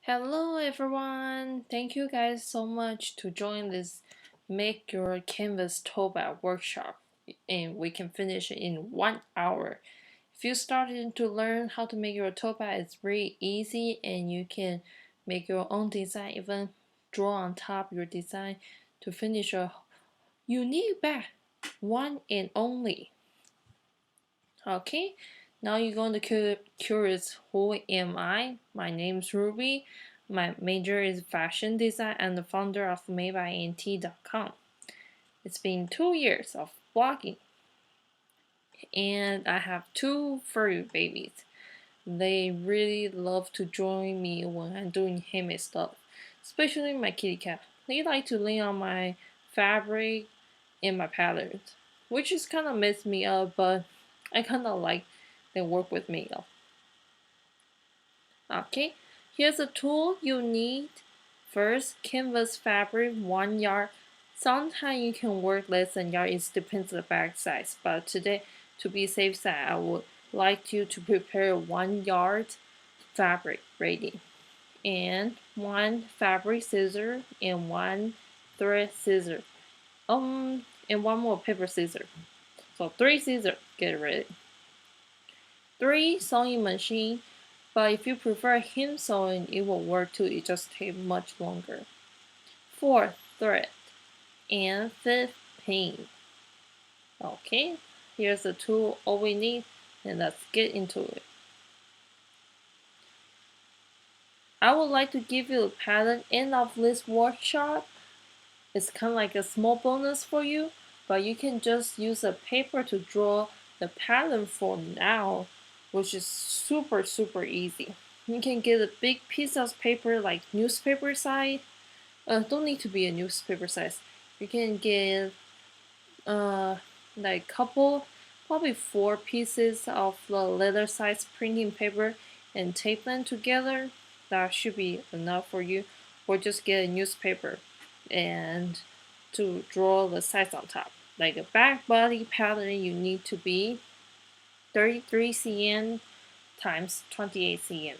Hello everyone! Thank you guys so much to join this Make Your Canvas Tote workshop, and we can finish it in 1 hour. If you started to learn how to make your tote bag, it's really easy and you can make your own design, even draw on top your design to finish a unique bag, one and only. Okay, now you're going to curious, who am I? My name's Ruby. My major is fashion design and the founder of Madebymt.com. It's been 2 years of blogging, and I have two furry babies. They really love to join me when I'm doing handmade stuff, especially my kitty cat. They like to lay on my fabric and my patterns, which is kind of mess me up, but I kind of like they work with me though. Okay, here's a tool you need. First, canvas fabric 1 yard. Sometimes you can work less than yard, it depends on the bag size, but today, to be safe side, I would like you to prepare 1 yard fabric ready, and one fabric scissor and one thread scissor, and one more paper scissor. So 3 scissors, get ready. 3 sewing machine, but if you prefer hand sewing, it will work too, it just takes much longer. 4 thread, and 5 pin. Okay, here's the tool, all we need, and let's get into it. I would like to give you a pattern end of this workshop. It's kind of like a small bonus for you, but you can just use a paper to draw the pattern for now, which is super easy. You can get a big piece of paper like newspaper size. Don't need to be a newspaper size. You can get like couple, probably 4 pieces of the letter size printing paper and tape them together. That should be enough for you. Or just get a newspaper and to draw the size on top. Like a back body pattern, you need to be 33 cm times 28 cm.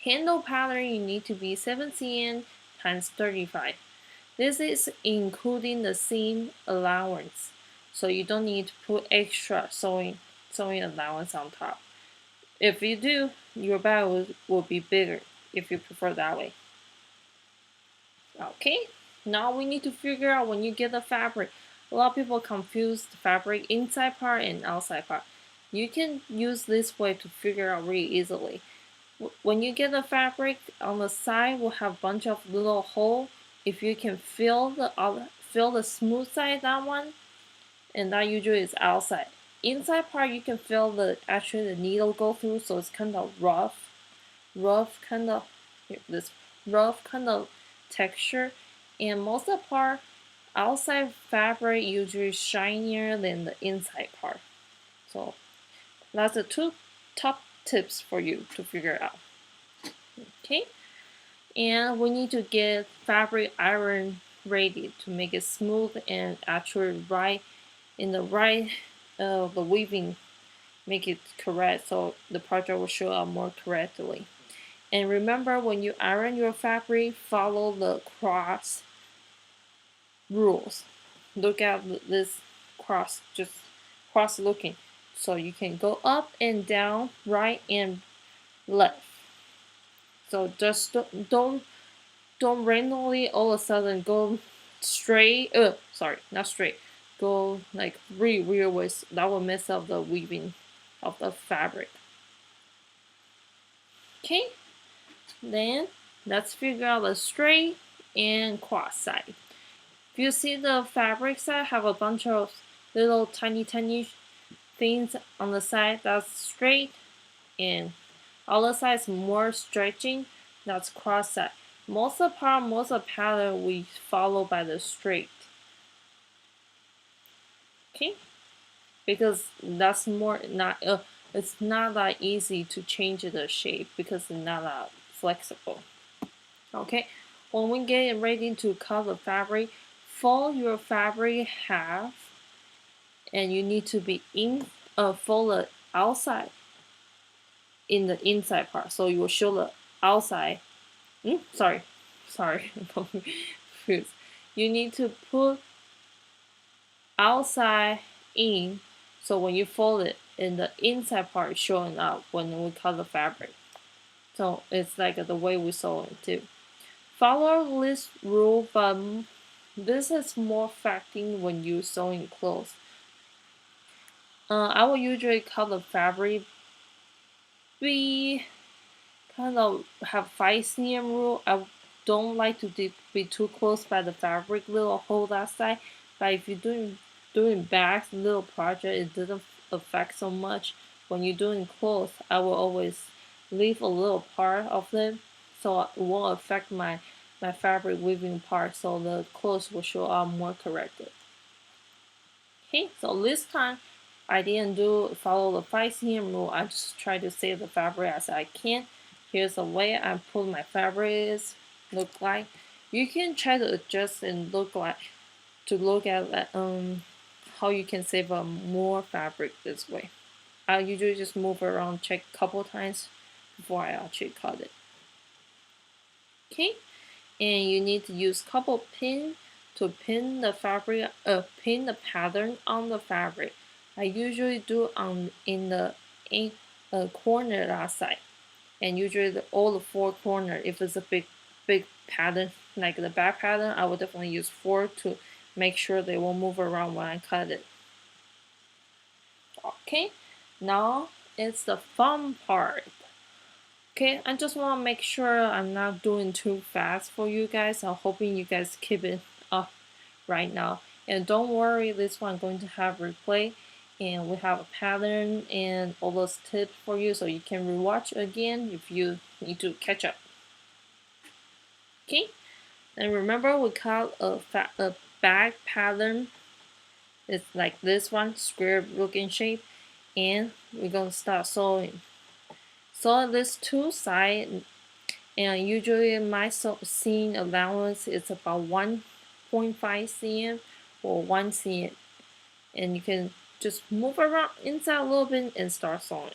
Handle pattern, you need to be 7 cm times 35. This is including the seam allowance, so you don't need to put extra sewing allowance on top. If you do, your bag will be bigger if you prefer that way. Okay, now we need to figure out when you get the fabric. A lot of people confuse the fabric inside part and outside part. You can use this way to figure out really easily. When you get the fabric, on the side will have a bunch of little holes. If you can feel the smooth side, that one, and that usually is outside. Inside part, you can feel the needle go through, so it's kind of rough kind of this rough kind of texture. And most of the part, outside fabric usually shinier than the inside part. So that's the two top tips for you to figure out. Okay, and we need to get fabric iron ready to make it smooth and actually right in the the weaving, make it correct so the project will show up more correctly. And remember, when you iron your fabric, follow the cross rules. Look at this cross, just cross looking, so you can go up and down, right and left. So just don't randomly all of a sudden go straight. Sorry, not straight. Go like real ways. That will mess up the weaving of the fabric. Okay, then let's figure out the straight and cross side. If you see the fabric side have a bunch of little tiny things on the side, that's straight, and other side is more stretching, that's cross side. Most of the pattern we follow by the straight. Okay, because that's more not it's not that easy to change the shape because it's not that flexible. Okay, when we get ready to cut the fabric, fold your fabric half, and you need to be fold the outside in the inside part, so you will show the outside Sorry, I'm confused. You need to put outside in, so when you fold it, in the inside part is showing up when we cut the fabric. So it's like the way we sew it too. Follow this rule, but this is more affecting when you sewing clothes. I will usually cut the fabric be kind of have 5 cm rule. I don't like to be too close by the fabric little hole that side. But if you're doing bags, little project, it doesn't affect so much. When you're doing clothes, I will always leave a little part of them, so it won't affect my fabric weaving part. So the clothes will show up more corrected. Okay, so this time I didn't follow the 5 cm rule. I just try to save the fabric as I can. Here's the way I put my fabric look like. You can try to adjust and look at how you can save more fabric this way. I usually just move around, check a couple times before I actually cut it. Okay, and you need to use couple pin to pin the fabric, pin the pattern on the fabric. I usually do in the corner that side, and usually all the 4 corners. If it's a big pattern like the back pattern, I will definitely use 4 to make sure they won't move around when I cut it. Okay, now it's the fun part. Okay, I just want to make sure I'm not doing too fast for you guys. I'm hoping you guys keep it up right now. And don't worry, this one I'm going to have replay, and we have a pattern and all those tips for you, so you can rewatch again if you need to catch up. Okay, and remember we cut a bag pattern. It's like this one, square looking shape, and we're gonna start sewing. So this 2 sides, and usually my seam allowance is about 1.5 cm or 1 cm, and you can just move around inside a little bit and start sewing.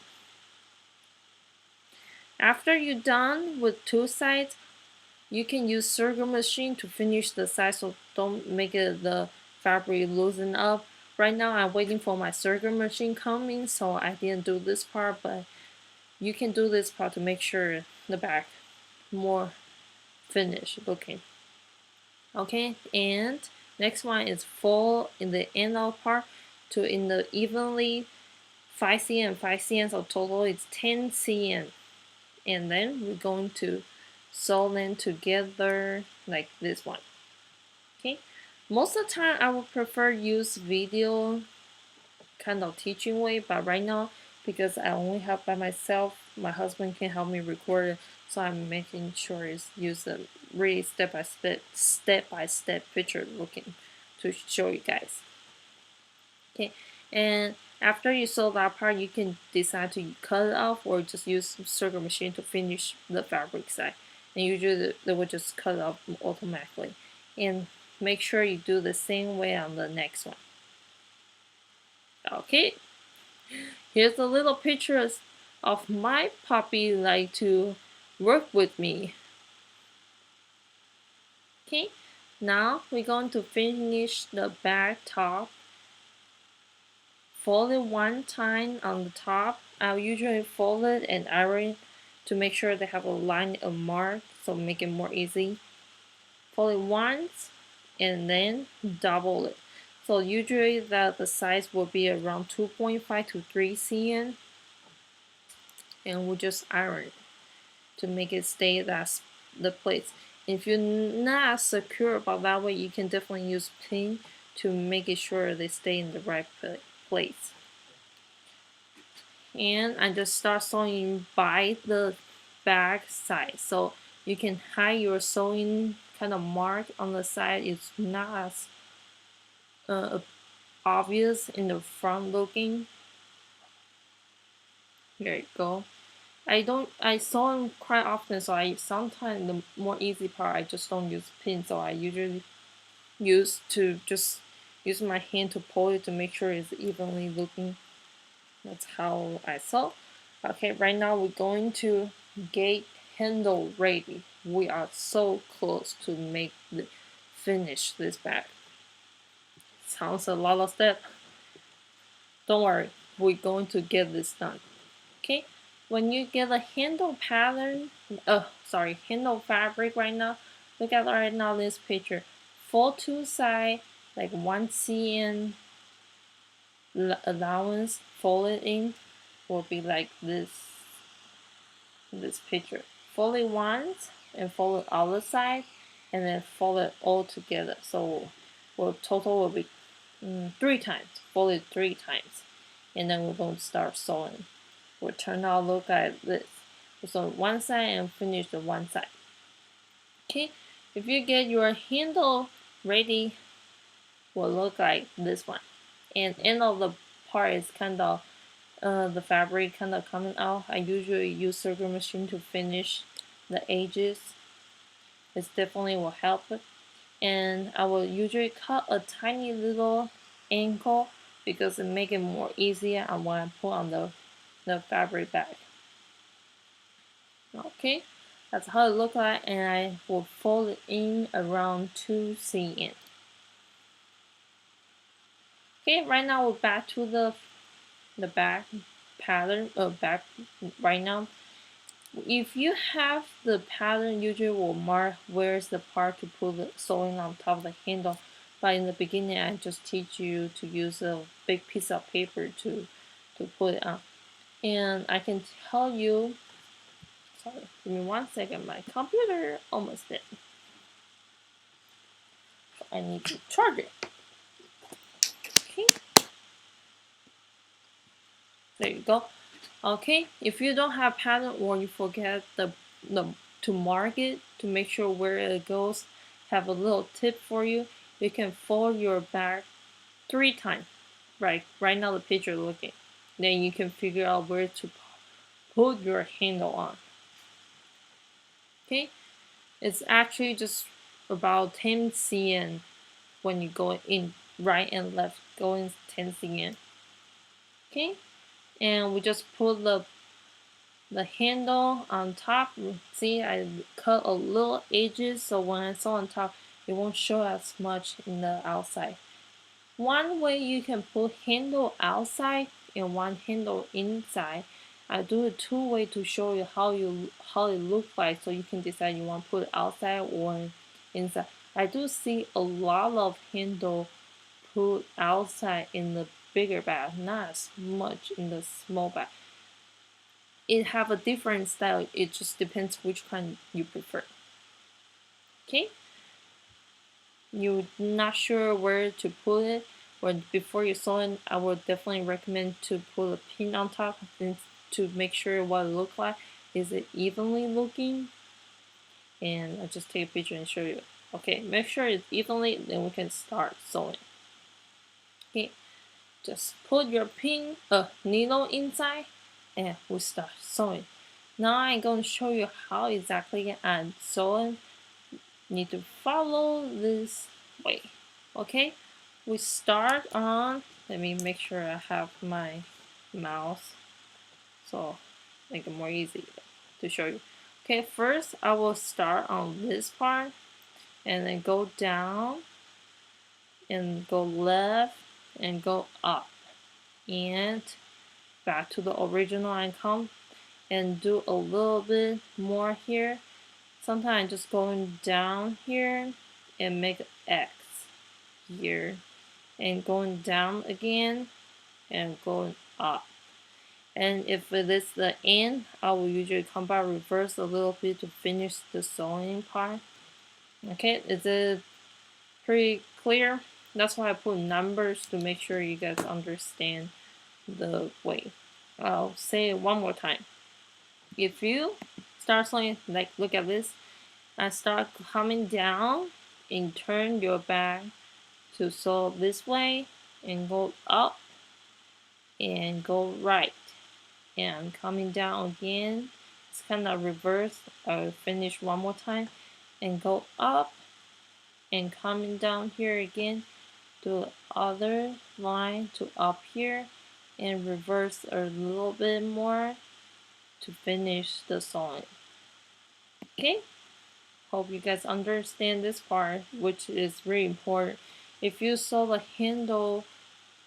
After you're done with 2 sides, you can use circle machine to finish the side, so don't make the fabric loosen up. Right now I'm waiting for my circle machine coming, so I didn't do this part, but you can do this part to make sure the back more finished looking. Okay, and next one is fold in the end of part to in the evenly 5 cm 5 cm, so total is 10 cm, and then we're going to sew them together like this one. Okay, most of the time I would prefer use video kind of teaching way, but right now because I only have by myself, my husband can help me record it, so I'm making sure it's use a really step by step picture looking to show you guys. Okay, and after you sew that part, you can decide to cut it off or just use circle machine to finish the fabric side, and usually they will just cut it off automatically. And make sure you do the same way on the next one. Okay, here's a little pictures of my puppy like to work with me. Okay, now we're going to finish the back top. Fold it 1 time on the top. I'll usually fold it and iron to make sure they have a line of mark, so make it more easy. Fold it once and then double it. So usually the size will be around 2.5 to 3 cm, and we'll just iron it to make it stay that's the place. If you're not secure about that way, you can definitely use pin to make it sure they stay in the right place. And I just start sewing by the back side, so you can hide your sewing kind of mark on the side. It's not as obvious in the front looking. There you go. I sew them quite often, so sometimes the more easy part I just don't use pins, so I usually just use my hand to pull it to make sure it's evenly looking. That's how I sew. Okay, right now we're going to gate handle ready. We are so close to finish this bag. Sounds a lot of steps. Don't worry, we're going to get this done. Okay, when you get a handle pattern, handle fabric right now, look at right now this picture. Fold two side, like 1 cm allowance, fold it in, will be like this picture. Fold it once and fold it other side, and then fold it all together. So, total will be 3 times. Fold it 3 times, and then we're going to start sewing. Will turn out look like this. So one side and finish the one side. Okay, if you get your handle ready, will look like this one. And end of the part is kind of the fabric kind of coming out. I usually use circle machine to finish the edges. It definitely will help. And I will usually cut a tiny little ankle because it make it more easier when I put on the fabric bag. Okay, that's how it looks like, and I will fold it in around 2 cm. Okay, right now we're back to the back pattern back right now. If you have the pattern, usually will mark where's the part to put the sewing on top of the handle. But in the beginning, I just teach you to use a big piece of paper to put it on. And I can tell you, sorry, give me 1 second, my computer almost dead. So I need to charge it. Okay. There you go. Okay, if you don't have pattern or you forget the to mark it to make sure where it goes, have a little tip for you. You can fold your bag 3 times. Right now the picture looking. Then you can figure out where to put your handle on. Okay, it's actually just about 10 cm when you go in right and left, going 10 cm. Okay, and we just put the handle on top. See, I cut a little edges so when I sew on top, it won't show as much in the outside. One way you can put handle outside and one handle inside. I do it 2 ways to show you how it looks like, so you can decide you want to put it outside or inside. I do see a lot of handle put outside in the bigger bag, not as much in the small bag. It have a different style. It just depends which kind you prefer. Okay, you're not sure where to put it, or before you sew it, I would definitely recommend to put a pin on top to make sure what it looks like. Is it evenly looking? And I'll just take a picture and show you. Okay, make sure it's evenly, then we can start sewing. Okay, just put your pin needle inside and we start sewing. Now I'm going to show you how exactly I'm sewing. Need to follow this way. Okay, we start on, let me make sure I have my mouse so make it more easy to show you. Okay, first I will start on this part and then go down and go left and go up and back to the original and come and do a little bit more here. Sometimes just going down here and make an X here and going down again and going up. And if it is the end, I will usually come back reverse a little bit to finish the sewing part. Okay, is it pretty clear? That's why I put numbers to make sure you guys understand the way. I'll say it one more time. If you start sewing, like look at this, I start coming down and turn your back to sew this way and go up and go right and coming down again. It's kind of reverse. I'll finish one more time and go up and coming down here again, do the other line to up here and reverse a little bit more to finish the sewing. Okay, hope you guys understand this part, which is really important. If you sew the handle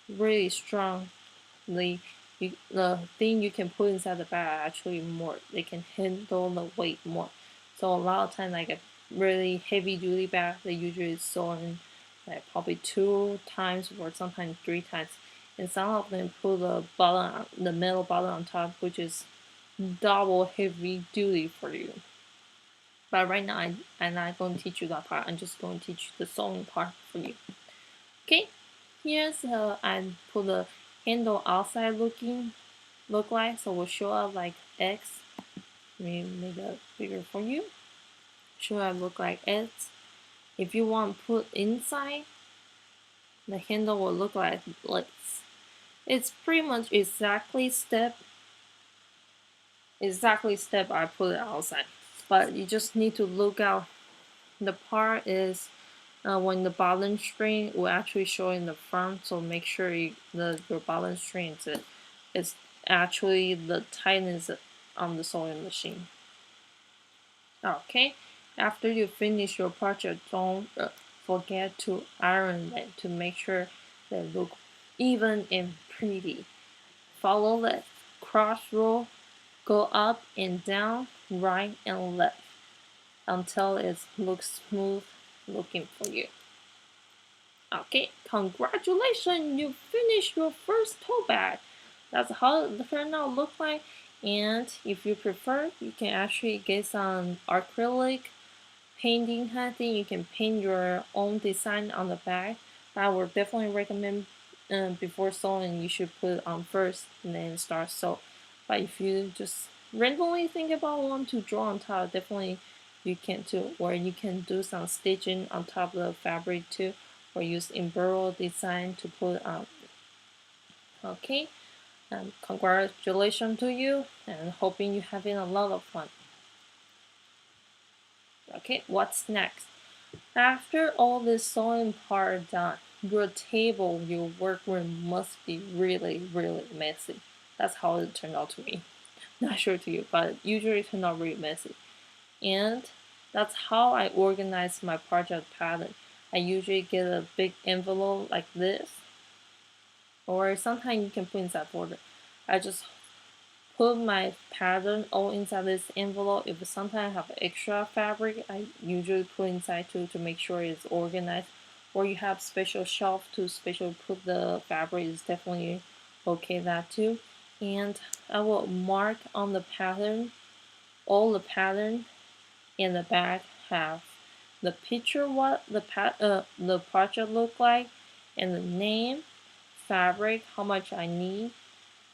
really strongly, the thing you can put inside the bag actually more. They can handle the weight more. So a lot of times, like a really heavy duty bag, they usually sew in like probably 2 times or sometimes 3 times. And some of them put the metal bottom on top, which is double heavy duty for you. But right now, I'm not going to teach you that part. I'm just going to teach you the sewing part for you. Okay, here's I put the handle outside look like. So we'll show up like X. Let me make it bigger for you. Show up look like X. If you want to put inside, the handle will look like this. It's pretty much exactly step I put it outside. But you just need to look out. The part is when the bottom string will actually show in the front, so make sure your bottom string is actually the tightness on the sewing machine. Okay, after you finish your project, don't forget to iron it to make sure they look even and pretty. Follow the cross roll, go up and down, right and left until it looks smooth looking for you. Okay, congratulations, you finished your first tote bag. That's how it turned out look like. And if you prefer, you can actually get some acrylic painting kind of thing. You can paint your own design on the bag. I would definitely recommend before sewing, you should put it on first and then start sew. But if you just randomly think about one to draw on top, definitely you can too. Or you can do some stitching on top of the fabric too, or use embroidery design to put on. Okay, congratulations to you, and hoping you're having a lot of fun. Okay, what's next? After all this sewing part done, your table, your workroom must be really, really messy. That's how it turned out to me. Not sure to you, but usually it turned out really messy. And that's how I organize my project pattern. I usually get a big envelope like this, or sometimes you can put inside folder. I just put my pattern all inside this envelope. If sometimes I have extra fabric, I usually put inside too to make sure it's organized. Or you have special shelf to special put the fabric is definitely okay that too. And I will mark on the pattern, all the pattern in the back have the picture what the project look like, and the name, fabric, how much I need,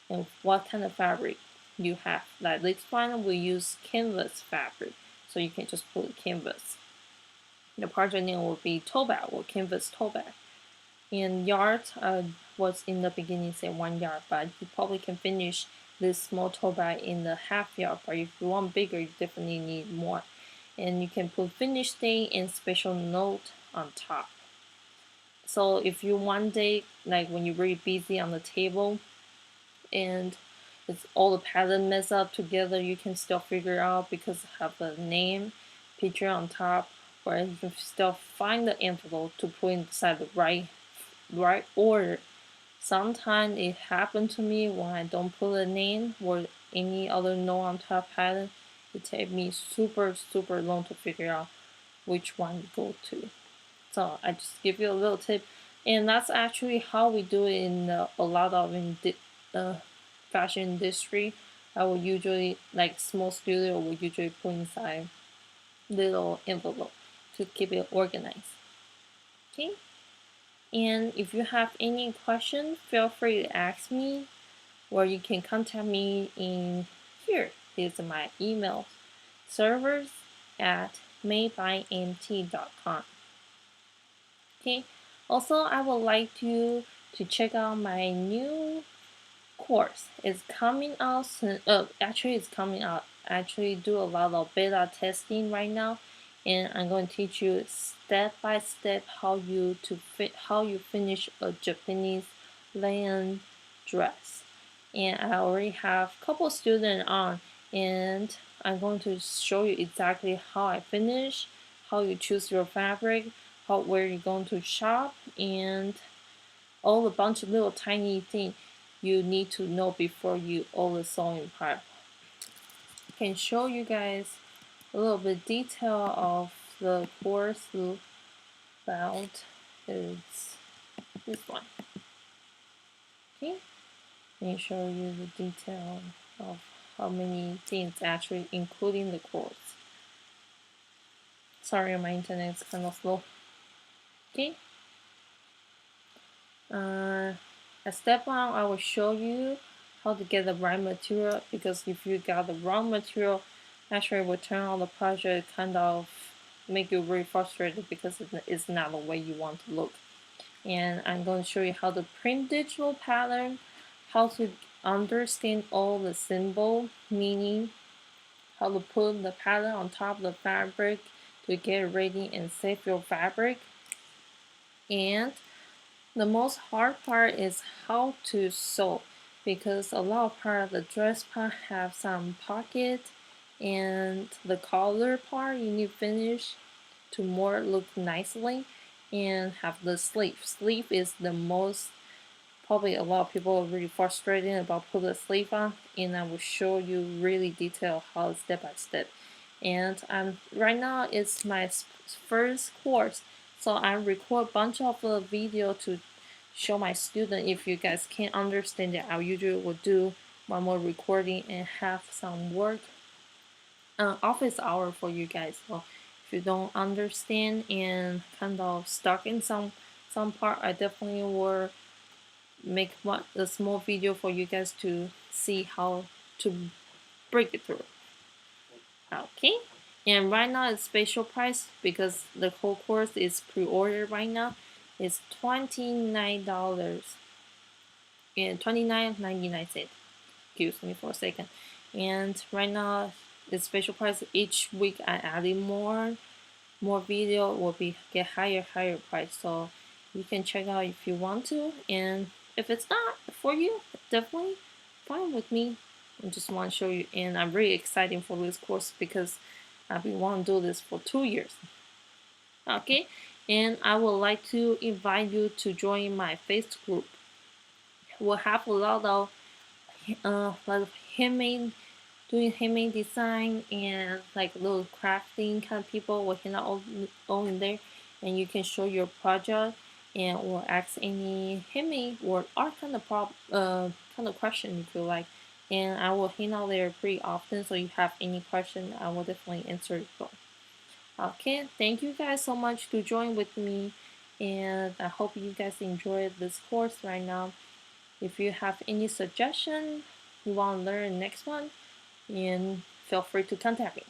and what kind of fabric you have. Like this one, we use canvas fabric, so you can just put canvas. The project name will be tote bag or canvas tote bag. And yard was in the beginning say 1 yard, but you probably can finish this small tote bag in the half yard. But if you want bigger, you definitely need more. And you can put finish date and special note on top. So if you one day, like when you're really busy on the table, and it's all the pattern mess up together, you can still figure out because it have the name picture on top, or you can still find the envelope to put inside the right order. Sometimes it happened to me when I don't put a name or any other note on top pattern. It takes me super long to figure out which one to go to. So I just give you a little tip, and that's actually how we do it in a lot of fashion industry. I will usually, like small studio, will usually put inside little envelope to keep it organized. Okay, and if you have any questions, feel free to ask me, or you can contact me in here. Here's my email: servers@madebymt.com. Okay. Also, I would like you to check out my new course. It's coming out soon. Actually, it's coming out. I actually do a lot of beta testing right now, and I'm going to teach you step by step how you finish a Japanese linen dress. And I already have a couple students on, and I'm going to show you exactly how I finish, how you choose your fabric, where you're going to shop, and all a bunch of little tiny things you need to know before you all the sewing part. I can show you guys a little bit detail of the course about is this one. Okay, let me show you the detail of how many things actually including the course. Sorry, my internet is kind of slow. Okay. At step 1, I will show you how to get the right material, because if you got the wrong material, actually it will turn out the project kind of make you very frustrated because it's not the way you want to look. And I'm going to show you how to print digital pattern, how to understand all the symbol meaning, how to put the pattern on top of the fabric to get ready and save your fabric. And the most hard part is how to sew, because a lot of part of the dress part have some pocket, and the collar part you need to finish to more look nicely, and have the sleeve. Sleeve is the most, probably a lot of people are really frustrated about put the sleeve on, and I will show you really detail how step by step. And right now it's my first course, so I record a bunch of the video to show my student. If you guys can't understand it, I usually will do one more recording and have some work office hour for you guys. So if you don't understand and kind of stuck in some part, I definitely will make a small video for you guys to see how to break it through. Okay, and right now it's special price because the whole course is pre-order right now. It's $29 and $29.99. Excuse me for a second. And right now it's special price. Each week I adding more video will be get higher price. So you can check out if you want to, and if it's not for you, definitely fine with me. I just want to show you, and I'm really excited for this course because I've been wanting to do this for 2 years. Okay, and I would like to invite you to join my Facebook group. We'll have a lot of like handmade, doing handmade design and like little crafting kind of people will hang out all in there, and you can show your project and or ask any handmade or art kind of kind of question if you like, and I will hang out there pretty often, so you have any question I will definitely answer it for. Okay, thank you guys so much to join with me, and I hope you guys enjoyed this course right now. If you have any suggestion you want to learn next one, and feel free to contact me.